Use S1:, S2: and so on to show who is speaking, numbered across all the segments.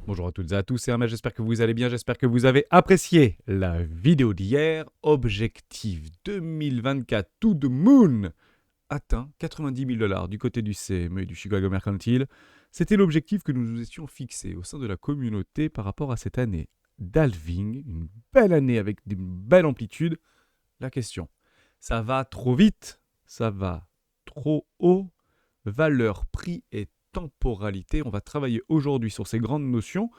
S1: Bonjour à toutes et à tous, c'est Ahmed, j'espère que vous allez bien, j'espère que vous avez apprécié la vidéo d'hier. Objectif 2024 to the moon atteint 90 000 $ du côté du CME et du Chicago Mercantile. C'était l'objectif que nous nous étions fixés au sein de la communauté par rapport à cette année d'halving, une belle année avec une belle amplitude. La question, ça va trop vite, ça va trop haut, valeur, prix et temporalité. On va travailler aujourd'hui sur ces grandes notions.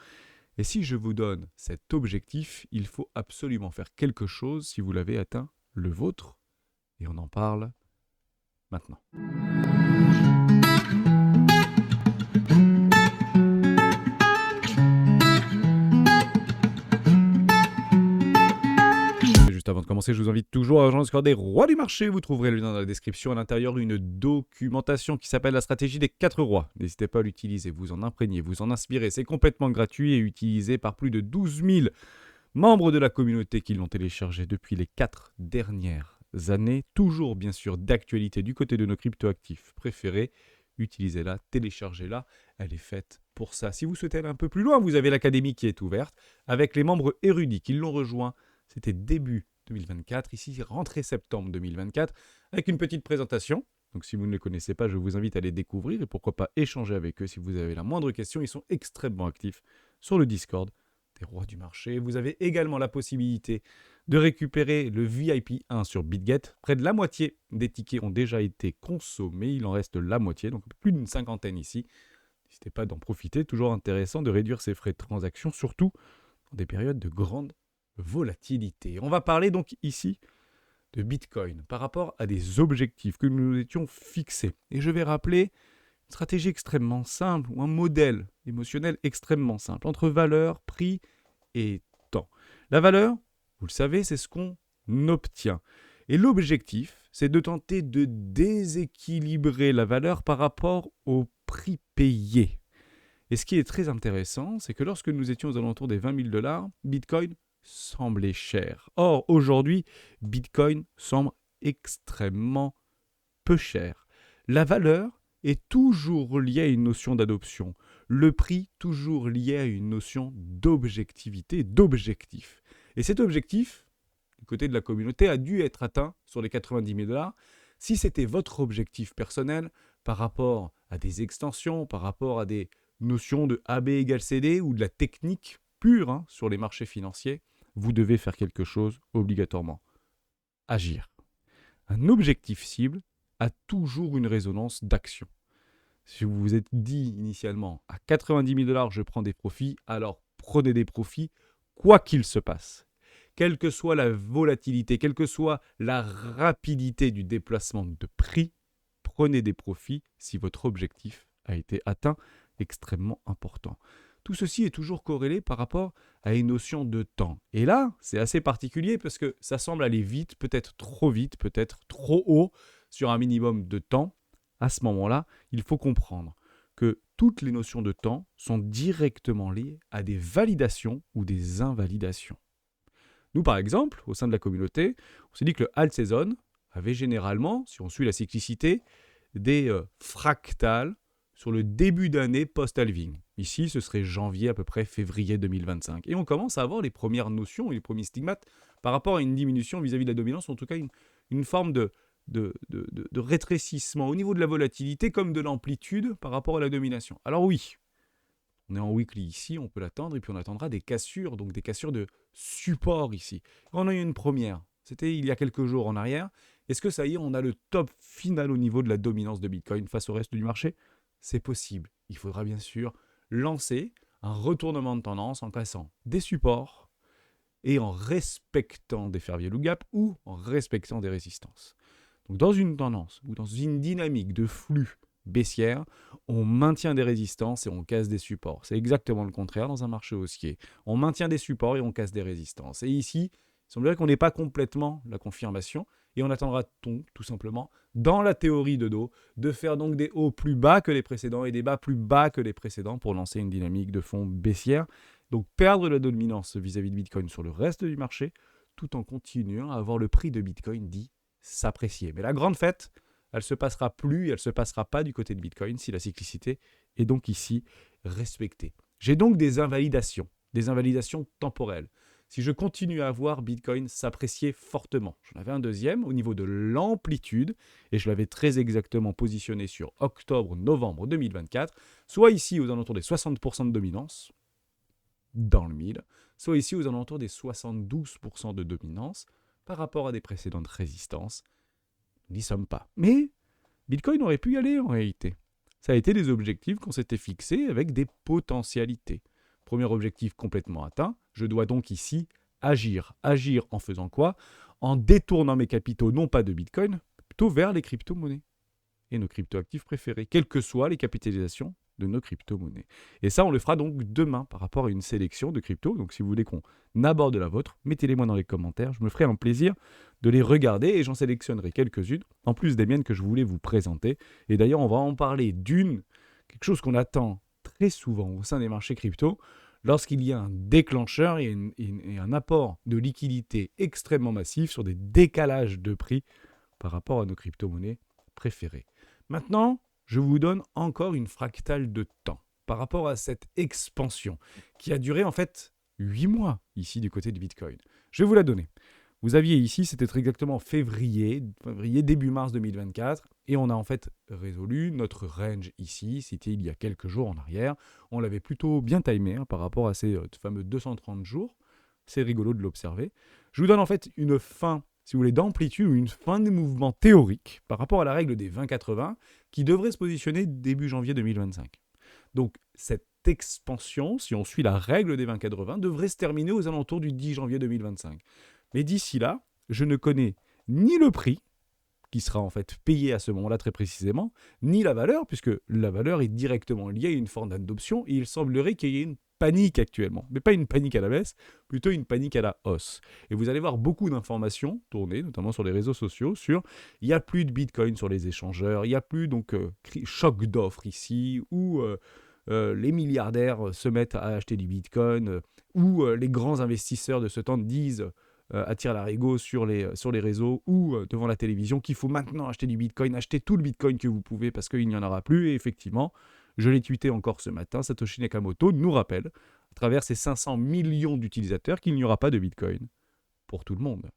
S1: Et si je vous donne cet objectif, il faut absolument faire quelque chose si vous l'avez atteint, le vôtre. Et on en parle maintenant. Juste avant de commencer, je vous invite toujours à rejoindre le Discord des rois du marché. Vous trouverez le lien dans la description. À l'intérieur, une documentation qui s'appelle la stratégie des 4 rois. N'hésitez pas à l'utiliser, vous en imprégnez, vous en inspirez. C'est complètement gratuit et utilisé par plus de 12 000 membres de la communauté qui l'ont téléchargé depuis les 4 dernières années. Toujours, bien sûr, d'actualité du côté de nos cryptoactifs préférés. Utilisez-la, téléchargez-la. Elle est faite pour ça. Si vous souhaitez aller un peu plus loin, vous avez l'académie qui est ouverte avec les membres érudits qui l'ont rejoint. C'était début 2024, ici rentrée septembre 2024, avec une petite présentation. Donc si vous ne les connaissez pas, je vous invite à les découvrir et pourquoi pas échanger avec eux si vous avez la moindre question. Ils sont extrêmement actifs sur le Discord des rois du marché. Vous avez également la possibilité de récupérer le VIP 1 sur BitGet. Près de la moitié des tickets ont déjà été consommés, il en reste la moitié, donc plus d'une cinquantaine ici. N'hésitez pas d'en profiter, toujours intéressant de réduire ses frais de transaction, surtout dans des périodes de grande volatilité. On va parler donc ici de Bitcoin par rapport à des objectifs que nous nous étions fixés. Et je vais rappeler une stratégie extrêmement simple ou un modèle émotionnel extrêmement simple entre valeur, prix et temps. La valeur, vous le savez, c'est ce qu'on obtient. Et l'objectif, c'est de tenter de déséquilibrer la valeur par rapport au prix payé. Et ce qui est très intéressant, c'est que lorsque nous étions aux alentours des 20 000 $, Bitcoin semblait cher. Or, aujourd'hui, Bitcoin semble extrêmement peu cher. La valeur est toujours liée à une notion d'adoption. Le prix toujours lié à une notion d'objectivité, d'objectif. Et cet objectif, du côté de la communauté, a dû être atteint sur les 90 000 $. Si c'était votre objectif personnel par rapport à des extensions, par rapport à des notions de AB égale CD ou de la technique pure sur les marchés financiers, vous devez faire quelque chose obligatoirement. Agir. Un objectif cible a toujours une résonance d'action. Si vous vous êtes dit initialement à 90 000 $, je prends des profits, alors prenez des profits, quoi qu'il se passe. Quelle que soit la volatilité, quelle que soit la rapidité du déplacement de prix, prenez des profits si votre objectif a été atteint, extrêmement important. Tout ceci est toujours corrélé par rapport à une notion de temps. Et là, c'est assez particulier parce que ça semble aller vite, peut-être trop haut sur un minimum de temps. À ce moment-là, il faut comprendre que toutes les notions de temps sont directement liées à des validations ou des invalidations. Nous, par exemple, au sein de la communauté, on s'est dit que le alt season avait généralement, si on suit la cyclicité, des fractales sur le début d'année post-halving. Ici, ce serait janvier, à peu près février 2025. Et on commence à avoir les premières notions et les premiers stigmates par rapport à une diminution vis-à-vis de la dominance, ou en tout cas une forme de rétrécissement au niveau de la volatilité comme de l'amplitude par rapport à la domination. Alors oui, on est en weekly ici, on peut l'attendre, et puis on attendra des cassures, donc des cassures de support ici. On a eu une première, c'était il y a quelques jours en arrière. Est-ce que ça y est, on a le top final au niveau de la dominance de Bitcoin face au reste du marché ? C'est possible. Il faudra bien sûr lancer un retournement de tendance en cassant des supports et en respectant des fair value gap ou en respectant des résistances. Donc dans une tendance ou dans une dynamique de flux baissière, on maintient des résistances et on casse des supports. C'est exactement le contraire dans un marché haussier. On maintient des supports et on casse des résistances. Et ici, il semblerait qu'on n'ait pas complètement la confirmation et on attendra tout simplement, dans la théorie de dos, de faire donc des hauts plus bas que les précédents et des bas plus bas que les précédents pour lancer une dynamique de fond baissière. Donc perdre la dominance vis-à-vis de Bitcoin sur le reste du marché, tout en continuant à avoir le prix de Bitcoin dit s'apprécier. Mais la grande fête, elle ne se passera plus, elle ne se passera pas du côté de Bitcoin si la cyclicité est donc ici respectée. J'ai donc des invalidations temporelles. Si je continue à voir Bitcoin s'apprécier fortement, j'en avais un deuxième au niveau de l'amplitude, et je l'avais très exactement positionné sur octobre-novembre 2024, soit ici aux alentours des 60% de dominance, dans le 1000, soit ici aux alentours des 72% de dominance par rapport à des précédentes résistances. Nous n'y sommes pas. Mais Bitcoin aurait pu y aller en réalité. Ça a été des objectifs qu'on s'était fixés avec des potentialités. Premier objectif complètement atteint, je dois donc ici agir. Agir en faisant quoi? En détournant mes capitaux non pas de Bitcoin, plutôt vers les crypto-monnaies et nos crypto-actifs préférés, quelles que soient les capitalisations de nos crypto-monnaies. Et ça, on le fera donc demain par rapport à une sélection de cryptos. Donc si vous voulez qu'on aborde la vôtre, mettez-les moi dans les commentaires. Je me ferai un plaisir de les regarder et j'en sélectionnerai quelques-unes, en plus des miennes que je voulais vous présenter. Et d'ailleurs, on va en parler quelque chose qu'on attend très souvent au sein des marchés crypto, lorsqu'il y a un déclencheur et un apport de liquidité extrêmement massif sur des décalages de prix par rapport à nos crypto-monnaies préférées. Maintenant, je vous donne encore une fractale de temps par rapport à cette expansion qui a duré en fait 8 mois ici du côté du Bitcoin. Je vais vous la donner. Vous aviez ici, c'était très exactement février, début mars 2024, et on a en fait résolu notre range ici, c'était il y a quelques jours en arrière. On l'avait plutôt bien timé par rapport à ces fameux 230 jours. C'est rigolo de l'observer. Je vous donne en fait une fin, si vous voulez, d'amplitude ou une fin de mouvement théorique par rapport à la règle des 20-80 qui devrait se positionner début janvier 2025. Donc cette expansion, si on suit la règle des 20-80, devrait se terminer aux alentours du 10 janvier 2025. Mais d'ici là, je ne connais ni le prix, qui sera en fait payé à ce moment-là très précisément, ni la valeur, puisque la valeur est directement liée à une forme d'adoption, et il semblerait qu'il y ait une panique actuellement. Mais pas une panique à la baisse, plutôt une panique à la hausse. Et vous allez voir beaucoup d'informations tourner, notamment sur les réseaux sociaux, sur il n'y a plus de Bitcoin sur les échangeurs, il n'y a plus donc choc d'offres ici, où les milliardaires se mettent à acheter du Bitcoin, où les grands investisseurs de ce temps disent attire l'arigot sur les réseaux ou devant la télévision qu'il faut maintenant acheter du Bitcoin, acheter tout le Bitcoin que vous pouvez parce qu'il n'y en aura plus. Et effectivement, je l'ai tweeté encore ce matin, Satoshi Nakamoto nous rappelle, à travers ses 500 millions d'utilisateurs, qu'il n'y aura pas de Bitcoin pour tout le monde.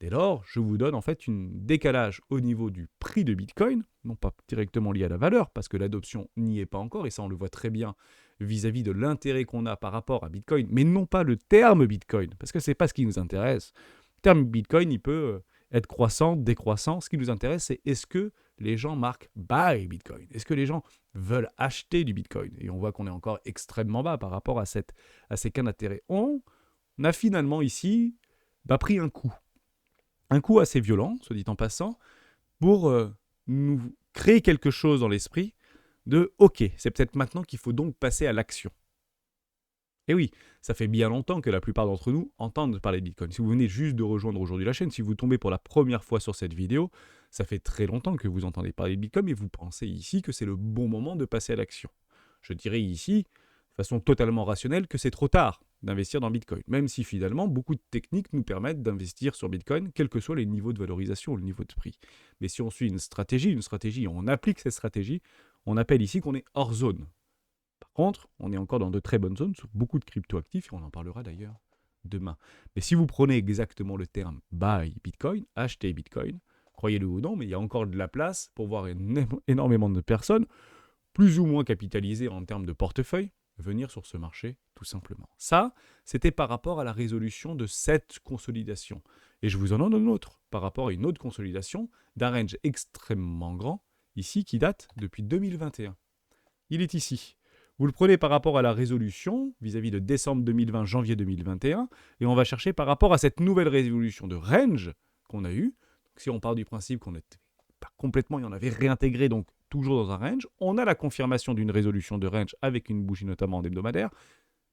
S1: Dès lors, je vous donne en fait un décalage au niveau du prix de Bitcoin, non pas directement lié à la valeur, parce que l'adoption n'y est pas encore, et ça on le voit très bien vis-à-vis de l'intérêt qu'on a par rapport à Bitcoin, mais non pas le terme Bitcoin, parce que ce n'est pas ce qui nous intéresse. Le terme Bitcoin, il peut être croissant, décroissant. Ce qui nous intéresse, c'est est-ce que les gens marquent Buy Bitcoin? Est-ce que les gens veulent acheter du Bitcoin? Et on voit qu'on est encore extrêmement bas par rapport à ces cas d'intérêt. On a finalement ici pris un coup. Un coup assez violent, soit dit en passant, pour nous créer quelque chose dans l'esprit de « Ok, c'est peut-être maintenant qu'il faut donc passer à l'action ». Et oui, ça fait bien longtemps que la plupart d'entre nous entendent parler de Bitcoin. Si vous venez juste de rejoindre aujourd'hui la chaîne, si vous tombez pour la première fois sur cette vidéo, ça fait très longtemps que vous entendez parler de Bitcoin et vous pensez ici que c'est le bon moment de passer à l'action. Je dirais ici, de façon totalement rationnelle, que c'est trop tard d'investir dans Bitcoin, même si finalement beaucoup de techniques nous permettent d'investir sur Bitcoin, quels que soient les niveaux de valorisation ou le niveau de prix. Mais si on suit une stratégie, on applique cette stratégie, on appelle ici qu'on est hors zone. Par contre, on est encore dans de très bonnes zones sur beaucoup de crypto-actifs, et on en parlera d'ailleurs demain. Mais si vous prenez exactement le terme buy Bitcoin, acheter Bitcoin, croyez-le ou non, mais il y a encore de la place pour voir énormément de personnes, plus ou moins capitalisées en termes de portefeuille, venir sur ce marché tout simplement. Ça, c'était par rapport à la résolution de cette consolidation. Et je vous en donne un autre, par rapport à une autre consolidation d'un range extrêmement grand, ici, qui date depuis 2021. Il est ici. Vous le prenez par rapport à la résolution vis-à-vis de décembre 2020, janvier 2021, et on va chercher par rapport à cette nouvelle résolution de range qu'on a eue. Donc, si on part du principe qu'on n'était pas complètement, et on avait réintégré, donc toujours dans un range, on a la confirmation d'une résolution de range avec une bougie notamment en hebdomadaire.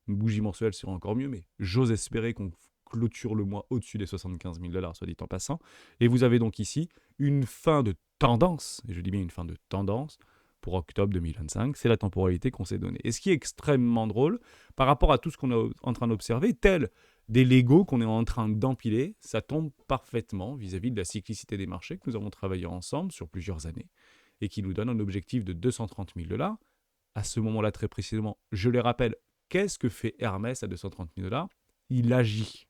S1: Une bougie mensuelle serait encore mieux, mais j'ose espérer qu'on clôture le mois au-dessus des 75 000 $, soit dit en passant. Et vous avez donc ici une fin de tendance, et je dis bien une fin de tendance, pour octobre 2025, c'est la temporalité qu'on s'est donnée. Et ce qui est extrêmement drôle, par rapport à tout ce qu'on est en train d'observer, tel des Legos qu'on est en train d'empiler, ça tombe parfaitement vis-à-vis de la cyclicité des marchés que nous avons travaillé ensemble sur plusieurs années et qui nous donne un objectif de 230 000 $. À ce moment-là, très précisément, je les rappelle, Qu'est-ce que fait Hermès à 230 000 $? Il agit.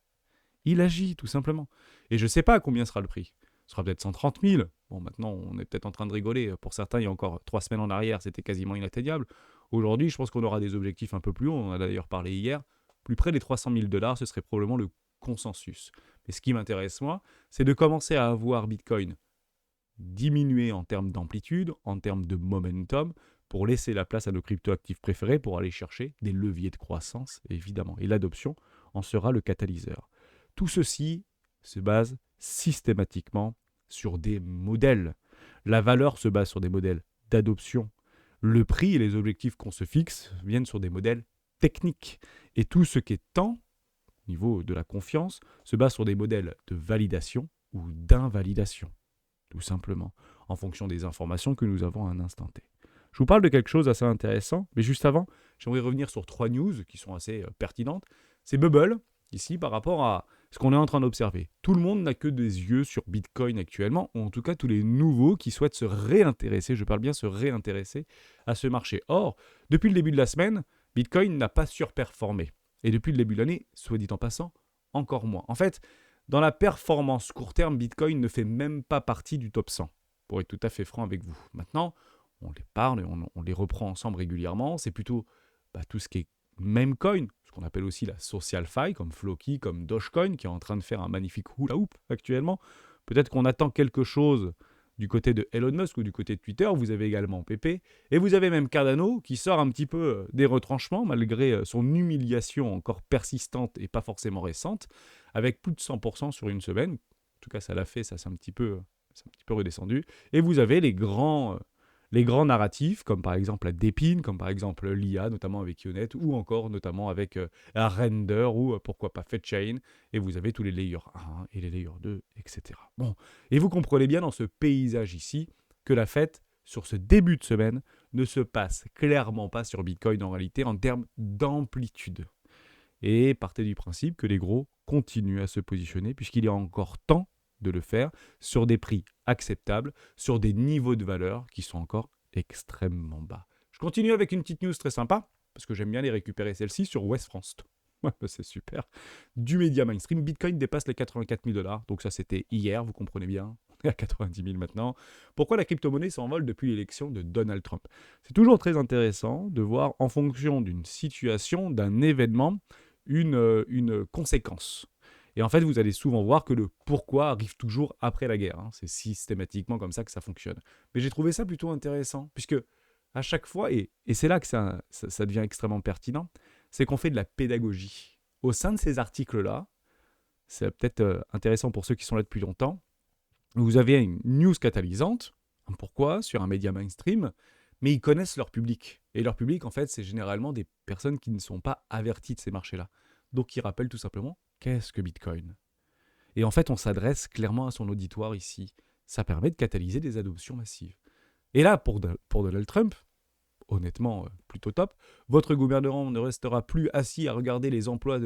S1: Il agit, tout simplement. Et je ne sais pas combien sera le prix. Ce sera peut-être 130 000. Bon, maintenant, on est peut-être en train de rigoler. Pour certains, il y a encore 3 semaines en arrière, c'était quasiment inatteignable. Aujourd'hui, je pense qu'on aura des objectifs un peu plus hauts. On en a d'ailleurs parlé hier. Plus près des 300 000 $, ce serait probablement le consensus. Mais ce qui m'intéresse, moi, c'est de commencer à avoir Bitcoin diminuer en termes d'amplitude, en termes de momentum, pour laisser la place à nos cryptoactifs préférés pour aller chercher des leviers de croissance, évidemment. Et l'adoption en sera le catalyseur. Tout ceci se base systématiquement sur des modèles. La valeur se base sur des modèles d'adoption. Le prix et les objectifs qu'on se fixe viennent sur des modèles techniques. Et tout ce qui est temps, au niveau de la confiance, se base sur des modèles de validation ou d'invalidation, tout simplement, en fonction des informations que nous avons à un instant T. Je vous parle de quelque chose d'assez intéressant, mais juste avant, j'aimerais revenir sur 3 news qui sont assez pertinentes. C'est Bubble, ici, par rapport à ce qu'on est en train d'observer. Tout le monde n'a que des yeux sur Bitcoin actuellement, ou en tout cas tous les nouveaux qui souhaitent se réintéresser, je parle bien se réintéresser à ce marché. Or, depuis le début de la semaine, Bitcoin n'a pas surperformé. Et depuis le début de l'année, soit dit en passant, encore moins. En fait, dans la performance court terme, Bitcoin ne fait même pas partie du top 100, pour être tout à fait franc avec vous. Maintenant, on les parle et on les reprend ensemble régulièrement. C'est plutôt tout ce qui est meme coin, ce qu'on appelle aussi la social fi, comme Floki, comme Dogecoin, qui est en train de faire un magnifique hula hoop actuellement. Peut-être qu'on attend quelque chose du côté de Elon Musk ou du côté de Twitter. Vous avez également Pepe. Et vous avez même Cardano qui sort un petit peu des retranchements, malgré son humiliation encore persistante et pas forcément récente, avec plus de 100% sur une semaine. En tout cas, ça l'a fait, ça c'est un petit peu redescendu. Et vous avez les grands narratifs, comme par exemple la Dépine, comme par exemple l'IA, notamment avec Ionet, ou encore notamment avec Render, ou pourquoi pas FedChain, et vous avez tous les layers 1 et les layers 2, etc. Bon, et vous comprenez bien dans ce paysage ici que la fête, sur ce début de semaine, ne se passe clairement pas sur Bitcoin en réalité en termes d'amplitude. Et partez du principe que les gros continuent à se positionner, puisqu'il est encore temps de le faire sur des prix acceptables, sur des niveaux de valeur qui sont encore extrêmement bas. Je continue avec une petite news très sympa, parce que j'aime bien les récupérer celle-ci sur West France. C'est super. Du média mainstream, Bitcoin dépasse les 84 000 $. Donc ça, c'était hier, vous comprenez bien. On est à 90 000 maintenant. Pourquoi la crypto-monnaie s'envole depuis l'élection de Donald Trump? C'est toujours très intéressant de voir en fonction d'une situation, d'un événement, une conséquence. Et en fait, vous allez souvent voir que le pourquoi arrive toujours après la guerre. C'est systématiquement comme ça que ça fonctionne. Mais j'ai trouvé ça plutôt intéressant, puisque à chaque fois, et c'est là que ça devient extrêmement pertinent, c'est qu'on fait de la pédagogie. Au sein de ces articles-là, c'est peut-être intéressant pour ceux qui sont là depuis longtemps, vous avez une news catalysante, pourquoi, sur un média mainstream, mais ils connaissent leur public. Et leur public, en fait, c'est généralement des personnes qui ne sont pas averties de ces marchés-là. Donc, ils rappellent tout simplement, qu'est-ce que Bitcoin? Et en fait, on s'adresse clairement à son auditoire ici. Ça permet de catalyser des adoptions massives. Et là, pour Donald Trump, honnêtement, plutôt top, votre gouvernement ne restera plus assis à regarder les emplois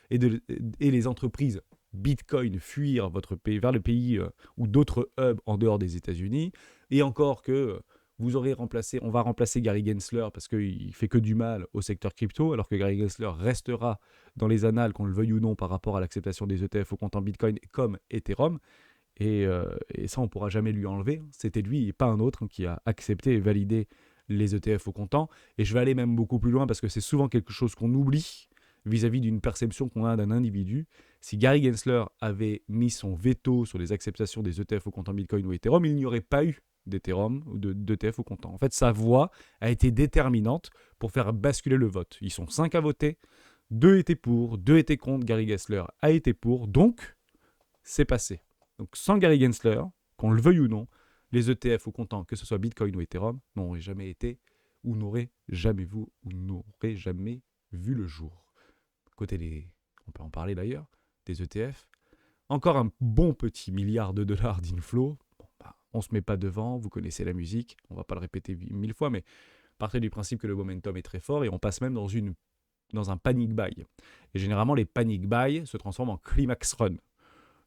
S1: et les entreprises Bitcoin fuir votre pays, vers le pays ou d'autres hubs en dehors des États-Unis. Et encore que on va remplacer Gary Gensler parce qu'il fait que du mal au secteur crypto, alors que Gary Gensler restera dans les annales, qu'on le veuille ou non, par rapport à l'acceptation des ETF au comptant Bitcoin comme Ethereum. Et ça, on ne pourra jamais lui enlever. C'était lui et pas un autre qui a accepté et validé les ETF au comptant. Et je vais aller même beaucoup plus loin parce que c'est souvent quelque chose qu'on oublie vis-à-vis d'une perception qu'on a d'un individu. Si Gary Gensler avait mis son veto sur les acceptations des ETF au comptant Bitcoin ou Ethereum, il n'y aurait pas eu d'Ethereum ou d'ETF au comptant. En fait, sa voix a été déterminante pour faire basculer le vote. Ils sont 5 à voter, 2 étaient pour, 2 étaient contre, Gary Gensler a été pour, donc c'est passé. Donc sans Gary Gensler, qu'on le veuille ou non, les ETF au comptant, que ce soit Bitcoin ou Ethereum, n'auraient jamais été ou n'auraient jamais vu le jour. Côté on peut en parler d'ailleurs, des ETF, encore un bon petit milliard de dollars d'inflow. On ne se met pas devant, vous connaissez la musique, on ne va pas le répéter 1000 fois, mais partez du principe que le momentum est très fort et on passe même dans un panic buy. Et généralement, les panic buy se transforment en climax run.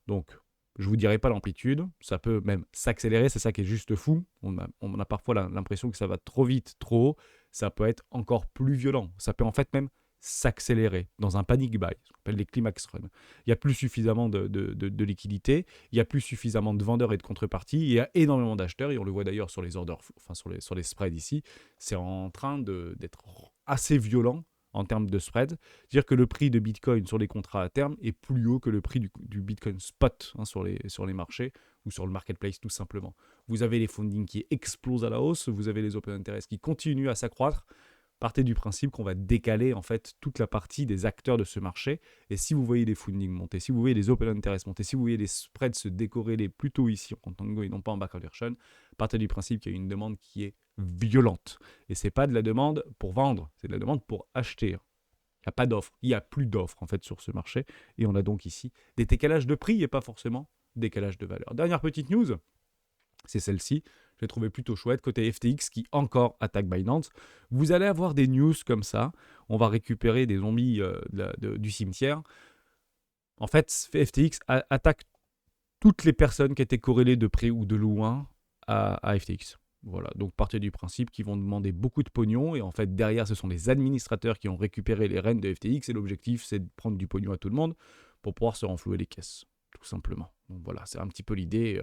S1: Donc, je ne vous dirai pas l'amplitude, ça peut même s'accélérer, c'est ça qui est juste fou. On a parfois l'impression que ça va trop vite, trop haut, ça peut être encore plus violent. Ça peut en fait même s'accélérer dans un panic buy, ce qu'on appelle les climax run. Il n'y a plus suffisamment de liquidité, il n'y a plus suffisamment de vendeurs et de contreparties, il y a énormément d'acheteurs, et on le voit d'ailleurs sur les orders, enfin sur les spreads ici, c'est en train d'être assez violent en termes de spread. C'est-à-dire que le prix de Bitcoin sur les contrats à terme est plus haut que le prix du Bitcoin spot sur les marchés ou sur le marketplace tout simplement. Vous avez les fundings qui explosent à la hausse, vous avez les open interest qui continuent à s'accroître. Partez du principe qu'on va décaler en fait toute la partie des acteurs de ce marché. Et si vous voyez les fundings monter, si vous voyez les open interest monter, si vous voyez les spreads se décorréler plutôt ici en contango et non pas en backward version, partez du principe qu'il y a une demande qui est violente. Et c'est pas de la demande pour vendre, c'est de la demande pour acheter. Il n'y a pas d'offre, il n'y a plus d'offre en fait sur ce marché. Et on a donc ici des décalages de prix et pas forcément décalage de valeur. Dernière petite news, c'est celle-ci. Je l'ai trouvé plutôt chouette. Côté FTX qui encore attaque Binance. Vous allez avoir des news comme ça. On va récupérer des zombies du cimetière. En fait, FTX attaque toutes les personnes qui étaient corrélées de près ou de loin à FTX. Voilà, donc partez du principe qu'ils vont demander beaucoup de pognon et en fait derrière ce sont les administrateurs qui ont récupéré les rênes de FTX et l'objectif c'est de prendre du pognon à tout le monde pour pouvoir se renflouer les caisses, tout simplement. Donc voilà, c'est un petit peu l'idée.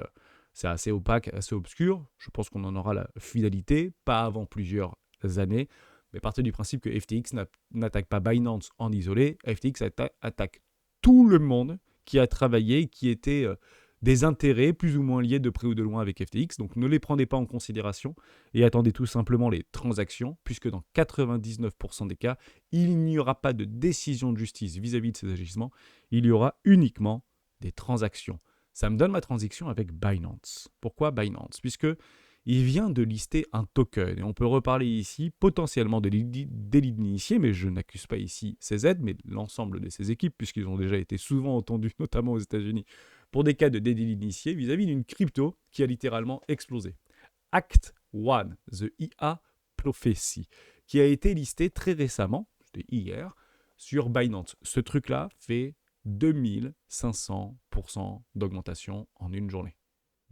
S1: C'est assez opaque, assez obscur. Je pense qu'on en aura la finalité, pas avant plusieurs années. Mais partez du principe que FTX n'attaque pas Binance en isolé. FTX attaque tout le monde qui a travaillé, qui était des intérêts plus ou moins liés de près ou de loin avec FTX. Donc ne les prenez pas en considération et attendez tout simplement les transactions, puisque dans 99% des cas, il n'y aura pas de décision de justice vis-à-vis de ces agissements. Il y aura uniquement des transactions. Ça me donne ma transaction avec Binance. Pourquoi Binance ? Puisque il vient de lister un token. Et on peut reparler ici potentiellement de délit d'initié, mais je n'accuse pas ici CZ, mais l'ensemble de ses équipes, puisqu'ils ont déjà été souvent entendus, notamment aux États-Unis, pour des cas de délit d'initié vis-à-vis d'une crypto qui a littéralement explosé. Act One, The IA Prophecy, qui a été listé très récemment, c'était hier, sur Binance. Ce truc-là fait 2500% d'augmentation en une journée.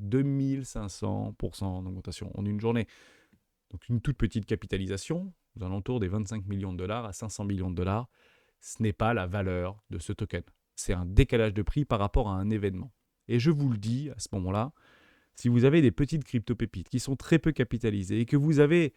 S1: 2500% d'augmentation en une journée. Donc une toute petite capitalisation, aux alentours des 25 millions de dollars à 500 millions de dollars, ce n'est pas la valeur de ce token. C'est un décalage de prix par rapport à un événement. Et je vous le dis à ce moment-là, si vous avez des petites crypto-pépites qui sont très peu capitalisées et que vous avez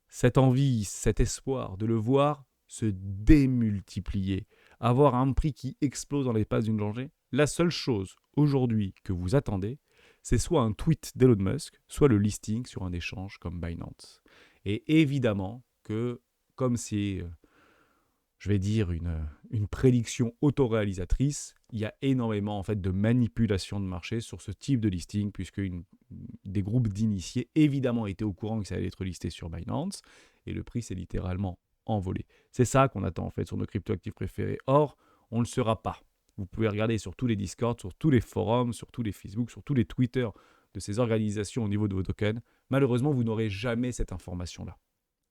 S1: cette envie, cet espoir de le voir se démultiplier, avoir un prix qui explose dans l'espace d'une journée, la seule chose aujourd'hui que vous attendez, c'est soit un tweet d'Elon Musk, soit le listing sur un échange comme Binance. Et évidemment que, comme c'est, je vais dire, une prédiction autoréalisatrice, il y a énormément en fait de manipulation de marché sur ce type de listing, puisque des groupes d'initiés, évidemment, étaient au courant que ça allait être listé sur Binance, et le prix s'est littéralement envolé. C'est ça qu'on attend en fait sur nos cryptoactifs préférés. Or, on ne le sera pas. Vous pouvez regarder sur tous les Discord, sur tous les forums, sur tous les Facebook, sur tous les Twitter de ces organisations au niveau de vos tokens. Malheureusement, vous n'aurez jamais cette information-là.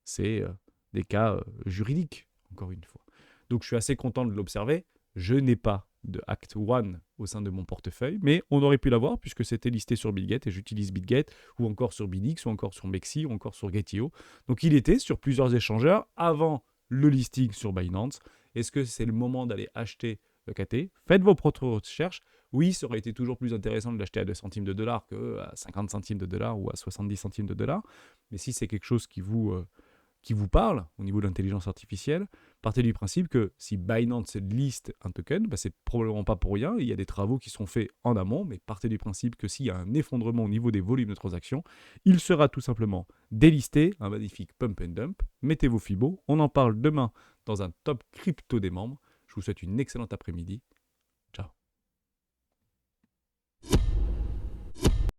S1: C'est des cas juridiques, encore une fois. Donc, je suis assez content de l'observer. Je n'ai pas de Act One au sein de mon portefeuille, mais on aurait pu l'avoir puisque c'était listé sur Bitget et j'utilise Bitget ou encore sur Binix ou encore sur Mexi ou encore sur Gate.io. Donc, il était sur plusieurs échangeurs avant le listing sur Binance. Est-ce que c'est le moment d'aller acheter le KT? Faites vos propres recherches. Oui, ça aurait été toujours plus intéressant de l'acheter à 2 centimes de dollars qu'à 50 centimes de dollars ou à 70 centimes de dollars. Mais si c'est quelque chose qui vous parle au niveau de l'intelligence artificielle, partez du principe que si Binance liste un token, c'est probablement pas pour rien. Il y a des travaux qui sont faits en amont, mais partez du principe que s'il y a un effondrement au niveau des volumes de transactions, il sera tout simplement délisté, un magnifique pump and dump. Mettez vos fibos, on en parle demain dans un top crypto des membres. Je vous souhaite une excellente après-midi.